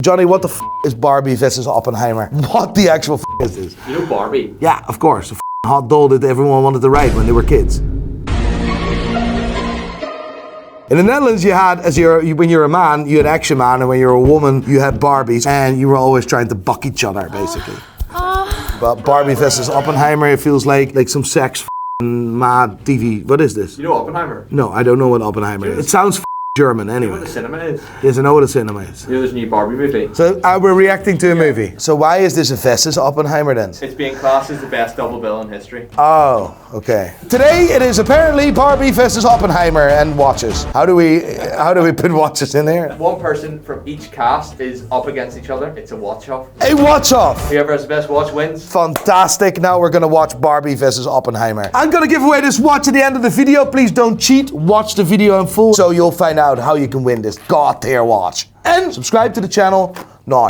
Johnny, what the f is Barbie versus Oppenheimer? What the actual f is this? You know Barbie? Yeah, of course. The hot doll that everyone wanted to ride when they were kids. In the Netherlands, you had, when you're a man, you had Action Man, and when you're a woman, you had Barbies, and you were always trying to buck each other, basically. But Barbie versus Oppenheimer, it feels like some sex mad TV. What is this? You know Oppenheimer? No, I don't know what Oppenheimer is. It sounds German anyway. You know what the cinema is? Yes, I know what a cinema is. You know there's a new Barbie movie? So we're reacting to a movie. So why is this a versus Oppenheimer then? It's being classed as the best double bill in history. Oh, okay. Today it is apparently Barbie versus Oppenheimer and watches. How do we put watches in there? One person from each cast is up against each other. It's a watch-off. A watch-off! Whoever has the best watch wins. Fantastic. Now we're gonna watch Barbie versus Oppenheimer. I'm gonna give away this watch at the end of the video. Please don't cheat. Watch the video in full so you'll find out how you can win this god-tier watch. And subscribe to the channel now.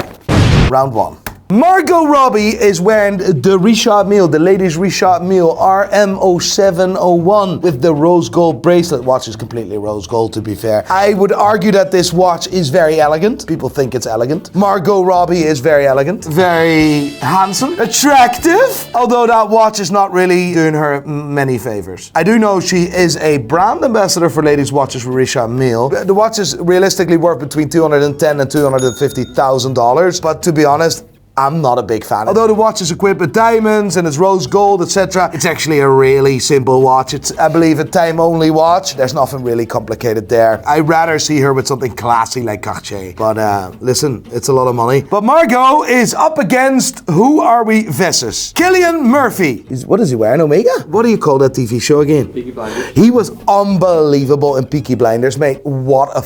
Round one. Margot Robbie is wearing the Richard Mille, the ladies' Richard Mille RM0701 with the rose gold bracelet. Watch is completely rose gold, to be fair. I would argue that this watch is very elegant. People think it's elegant. Margot Robbie is very elegant, very handsome, attractive, although that watch is not really doing her many favors. I do know she is a brand ambassador for ladies' watches for Richard Mille. The watch is realistically worth between $210,000 and $250,000, but to be honest, I'm not a big fan. Although the watch is equipped with diamonds and it's rose gold, etc., it's actually a really simple watch. It's, I believe, a time-only watch. There's nothing really complicated there. I'd rather see her with something classy like Cartier. But listen, it's a lot of money. But Margot is up against, who are we versus? Cillian Murphy. What is he wearing, Omega? What do you call that TV show again? Peaky Blinders. He was unbelievable in Peaky Blinders, mate. What a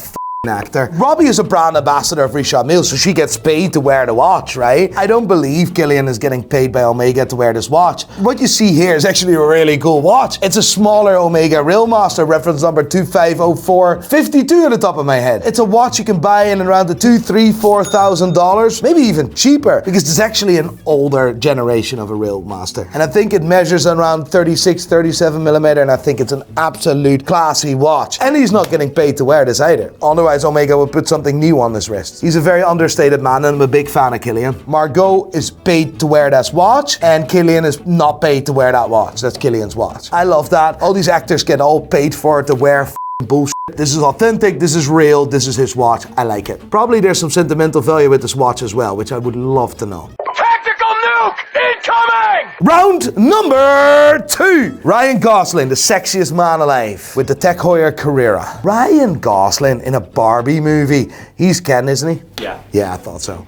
actor. Robbie is a brand ambassador of Richard Mille, so she gets paid to wear the watch, right? I don't believe Cillian is getting paid by Omega to wear this watch. What you see here is actually a really cool watch. It's a smaller Omega Realmaster, reference number 250452 at the top of my head. It's a watch you can buy in around the $2,000, $3,000, $4,000, maybe even cheaper, because it's actually an older generation of a Realmaster. And I think it measures around 36, 37 millimeter, and I think it's an absolute classy watch. And he's not getting paid to wear this either. Otherwise, Omega would put something new on his wrist. He's a very understated man, and I'm a big fan of Cillian. Margot is paid to wear that watch, and Cillian is not paid to wear that watch. That's Cillian's watch. I love that. All these actors get all paid for it to wear bullshit. This is authentic, this is real, this is his watch. I like it. Probably there's some sentimental value with this watch as well, which I would love to know. Incoming! Round number 2. Ryan Gosling, the sexiest man alive, with the Tech Heuer Carrera. Ryan Gosling in a Barbie movie. He's Ken, isn't he? Yeah. Yeah, I thought so.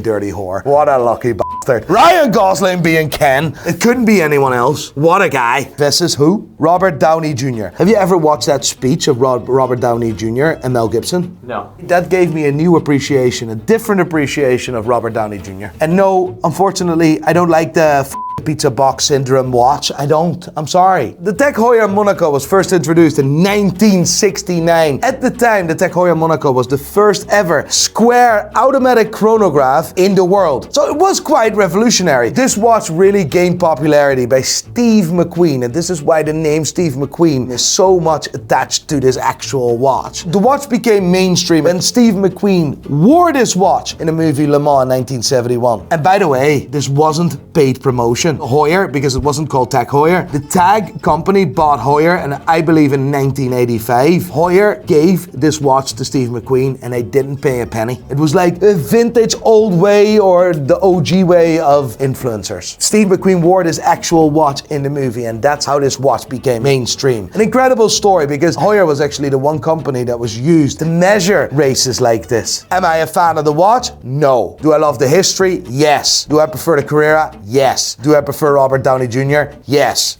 Dirty whore. What a lucky bastard. Ryan Gosling being Ken. It couldn't be anyone else. What a guy. Versus who? Robert Downey Jr. Have you ever watched that speech of Robert Downey Jr. and Mel Gibson? No. That gave me a new appreciation, a different appreciation of Robert Downey Jr. And no, unfortunately, I don't like the pizza box syndrome watch. I don't. I'm sorry. The Tech Heuer Monaco was first introduced in 1969. At the time, the Tech Heuer Monaco was the first ever square automatic chronograph in the world. So it was quite revolutionary. This watch really gained popularity by Steve McQueen, and this is why the name Steve McQueen is so much attached to this actual watch. The watch became mainstream, and Steve McQueen wore this watch in the movie Le Mans in 1971. And by the way, this wasn't paid promotion. Heuer, because it wasn't called Tech Heuer. The tag company bought Heuer, and I believe in 1985, Heuer gave this watch to Steve McQueen, and they didn't pay a penny. It was like a vintage old way, or the OG way of influencers. Steve McQueen wore this actual watch in the movie, and that's how this watch became mainstream. An incredible story, because Heuer was actually the one company that was used to measure races like this. Am I a fan of the watch? No. Do I love the history? Yes. Do I prefer the Carrera? Yes. Do I prefer Robert Downey Jr.? Yes.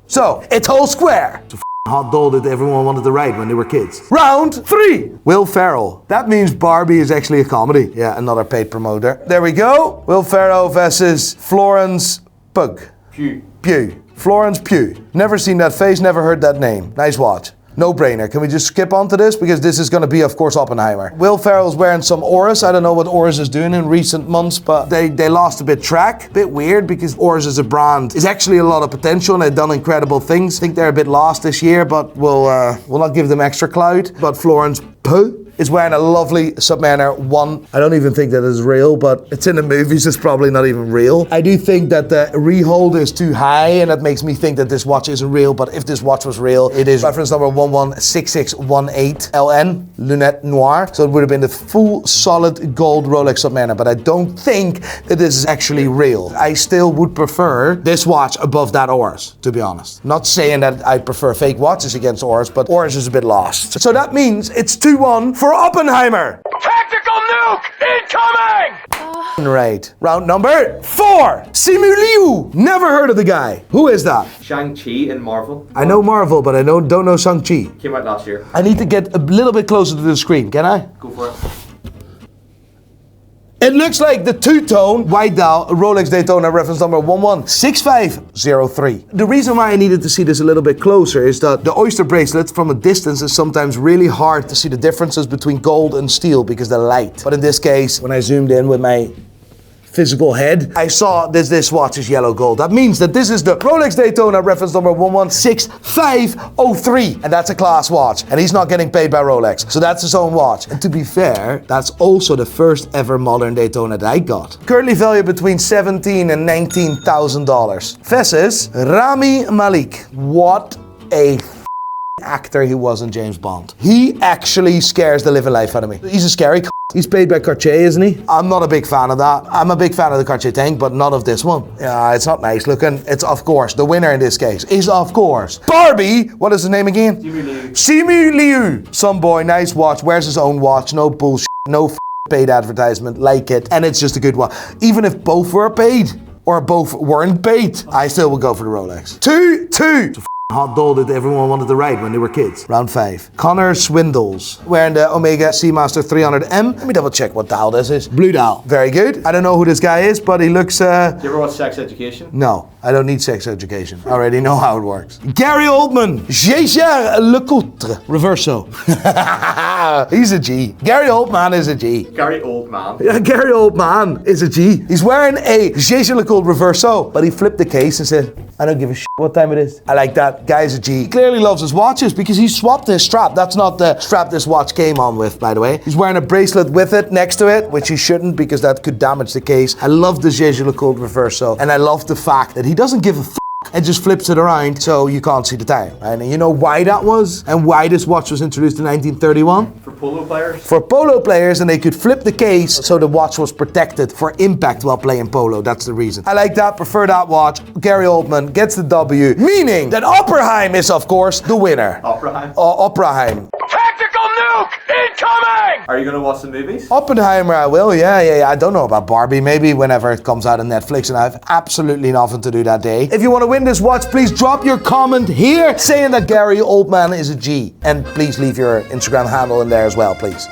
So, it's whole square. It's a hot doll that everyone wanted to ride when they were kids. Round 3. Will Ferrell. That means Barbie is actually a comedy. Yeah, another paid promoter. There we go. Will Ferrell versus Florence Pugh. Florence Pugh. Never seen that face, never heard that name. Nice watch. No brainer. Can we just skip on to this? Because this is going to be, of course, Oppenheimer. Will Ferrell's wearing some Oris. I don't know what Oris is doing in recent months, but they lost a bit track. Bit weird, because Oris as a brand is actually a lot of potential, and they've done incredible things. I think they're a bit lost this year, but we'll not give them extra clout. But Florence Pugh is wearing a lovely Submariner 1. I don't even think that is real, but it's in the movies, it's probably not even real. I do think that the rehold is too high, and that makes me think that this watch isn't real, but if this watch was real, it is reference number 116618LN, Lunette Noir. So it would have been the full solid gold Rolex Submariner, but I don't think that this is actually real. I still would prefer this watch above that Oris, to be honest. Not saying that I prefer fake watches against Oris, but Oris is a bit lost. So that means it's 2-1 for Oppenheimer. Tactical nuke incoming! Right. Round number 4. Simu Liu. Never heard of the guy. Who is that? Shang-Chi in Marvel. I know Marvel, but I don't know Shang-Chi. Came out last year. I need to get a little bit closer to the screen, can I? Go for it. It looks like the two-tone white dial Rolex Daytona reference number 116503. The reason why I needed to see this a little bit closer is that the oyster bracelet from a distance is sometimes really hard to see the differences between gold and steel because they're light. But in this case, when I zoomed in with my physical head, I saw this watch is yellow gold. That means that this is the Rolex Daytona reference number 116503, and that's a class watch, and he's not getting paid by Rolex, so that's his own watch. And to be fair, that's also the first ever modern Daytona that I got. Currently valued between $17,000 and $19,000. Fesses, Rami Malek. What a actor he was in James Bond. He actually scares the living life out of me. He's a scary He's paid by Cartier, isn't he? I'm not a big fan of that. I'm a big fan of the Cartier tank, but not of this one. Yeah, it's not nice looking. It's, of course, the winner in this case is, of course, Barbie. What is his name again? Simu Liu. Some boy, nice watch, wears his own watch, no bullshit, no paid advertisement, like it, and it's just a good one. Even if both were paid, or both weren't paid, I still would go for the Rolex. 2-2. Hot doll that everyone wanted to ride when they were kids. Round 5. Connor Swindles. Wearing the Omega Seamaster 300M. Let me double check what dial this is. Blue dial. Very good. I don't know who this guy is, but he looks... Do you ever watch Sex Education? No, I don't need Sex Education. I already know how it works. Gary Oldman. Gégère Lecoutre. Reverso. He's a G. Gary Oldman is a G. Gary Oldman. Yeah, Gary Oldman is a G. He's wearing a Gégère Lecoutre Reverso, but he flipped the case and said, I don't give a shit what time it is. I like that. Guy's a G. He clearly loves his watches because he swapped his strap. That's not the strap this watch came on with, by the way. He's wearing a bracelet with it next to it, which he shouldn't because that could damage the case. I love the Gégère Lecoutre Reverso, and I love the fact that he doesn't give a and just flips it around so you can't see the time. And you know why that was? And why this watch was introduced in 1931? For polo players? For polo players, and they could flip the case so the watch was protected for impact while playing polo. That's the reason. I like that, prefer that watch. Gary Oldman gets the W, meaning that Oppenheimer is, of course, the winner. Oppenheimer? Oppenheimer. Tactical nuke incoming! Are you going to watch the movies? Oppenheimer, I will, yeah. I don't know about Barbie, maybe whenever it comes out on Netflix, and I have absolutely nothing to do that day. If you want to win this watch, please drop your comment here saying that Gary Oldman is a G. And please leave your Instagram handle in there as well, please.